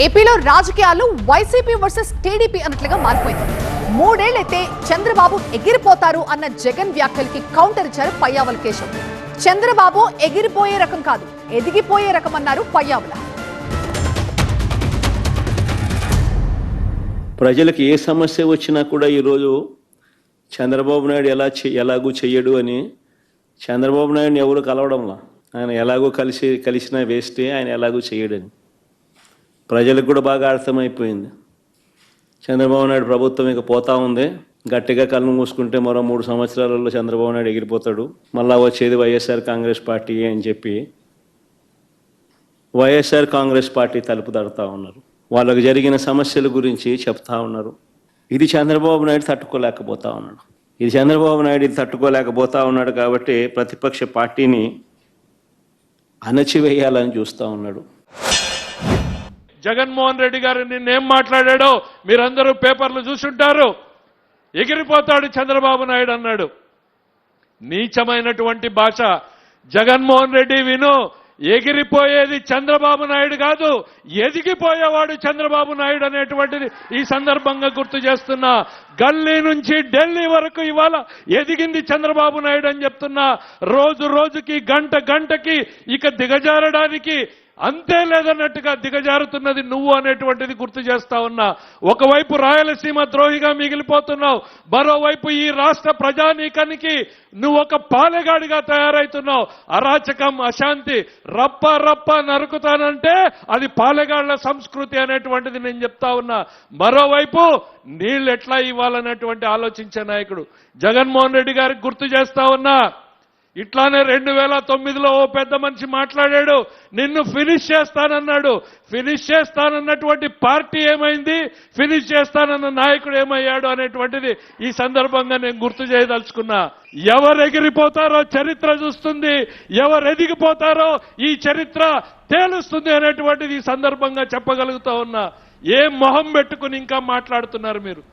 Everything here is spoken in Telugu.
ఏపీలో రాజకీయాలు వైసీపీ వర్సెస్ టీడీపీ అన్నట్లుగా మారిపోయింది. మూడేళ్లైతే చంద్రబాబు ఎగిరిపోతారు అన్న జగన్ వ్యాఖ్యలకి కౌంటర్ ఇచ్చారు పయ్యావుల కేశవ్. చంద్రబాబు ఎగిరిపోయే రకం కాదు, ఎదిగిపోయే రకం అన్నారు పయ్యావుల. ప్రజలకు ఏ సమస్య వచ్చినా కూడా ఈరోజు చంద్రబాబు నాయుడు ఎలాగూ చెయ్యడు అని చంద్రబాబు నాయుడిని ఎవరు కలవడంలా. ఆయన ఎలాగో కలిసినా వేస్తే ఆయన ఎలాగూ చెయ్యడని ప్రజలకు కూడా బాగా అర్థమైపోయింది. చంద్రబాబు నాయుడు ప్రభుత్వం ఇక పోతా ఉంది, గట్టిగా కళ్ళు మూసుకుంటే మరో 3 సంవత్సరాలలో చంద్రబాబు నాయుడు ఎగిరిపోతాడు, మళ్ళా వచ్చేది వైఎస్ఆర్ కాంగ్రెస్ పార్టీ అని చెప్పి వైఎస్ఆర్ కాంగ్రెస్ పార్టీ తలుపు తడతా ఉన్నారు. వాళ్ళకు జరిగిన సమస్యల గురించి చెప్తా ఉన్నారు. ఇది చంద్రబాబు నాయుడు తట్టుకోలేకపోతా ఉన్నాడు కాబట్టి ప్రతిపక్ష పార్టీని అణచివేయాలని చూస్తూ ఉన్నాడు. జగన్మోహన్ రెడ్డి గారు నిన్నేం మాట్లాడాడో మీరందరూ పేపర్లు చూసుంటారు. ఎగిరిపోతాడు చంద్రబాబు నాయుడు అన్నాడు. నీచమైనటువంటి భాష. జగన్మోహన్ రెడ్డి విను, ఎగిరిపోయేది చంద్రబాబు నాయుడు కాదు, ఎదిగిపోయేవాడు చంద్రబాబు నాయుడు అనేటువంటిది ఈ సందర్భంగా గుర్తు చేస్తున్నా. గల్లీ నుంచి ఢిల్లీ వరకు ఇవాళ ఎదిగింది చంద్రబాబు నాయుడు అని చెప్తున్నా. రోజు రోజుకి గంటకి ఇక దిగజారడానికి అంతే లేదన్నట్టుగా దిగజారుతున్నది నువ్వు అనేటువంటిది గుర్తు చేస్తా ఉన్నా. ఒకవైపు రాయలసీమ ద్రోహిగా మిగిలిపోతున్నావు, మరోవైపు ఈ రాష్ట్ర ప్రజానీకానికి నువ్వు ఒక పాలెగాడిగా తయారైతున్నావు. అరాచకం, అశాంతి రప్ప నరుకుతానంటే అది పాలెగాళ్ల సంస్కృతి అనేటువంటిది నేను చెప్తా ఉన్నా. మరోవైపు నీళ్ళు ఎట్లా ఇవ్వాలనేటువంటి ఆలోచించే నాయకుడు జగన్మోహన్ రెడ్డి గారికి గుర్తు చేస్తా ఉన్నా. ఇట్లానే 2009లో ఓ పెద్ద మనిషి మాట్లాడాడు, నిన్ను ఫినిష్ చేస్తానన్నాడు. ఫినిష్ చేస్తానన్నటువంటి పార్టీ ఏమైంది, ఫినిష్ చేస్తానన్న నాయకుడు ఏమయ్యాడు అనేటువంటిది ఈ సందర్భంగా నేను గుర్తు చేయదలుచుకున్నా. ఎవరు ఎగిరిపోతారో చరిత్ర చూస్తుంది, ఎవరు ఎదిగిపోతారో ఈ చరిత్ర తేలుస్తుంది అనేటువంటిది ఈ సందర్భంగా చెప్పగలుగుతా ఉన్నా. ఏం మొహం పెట్టుకుని ఇంకా మాట్లాడుతున్నారు మీరు?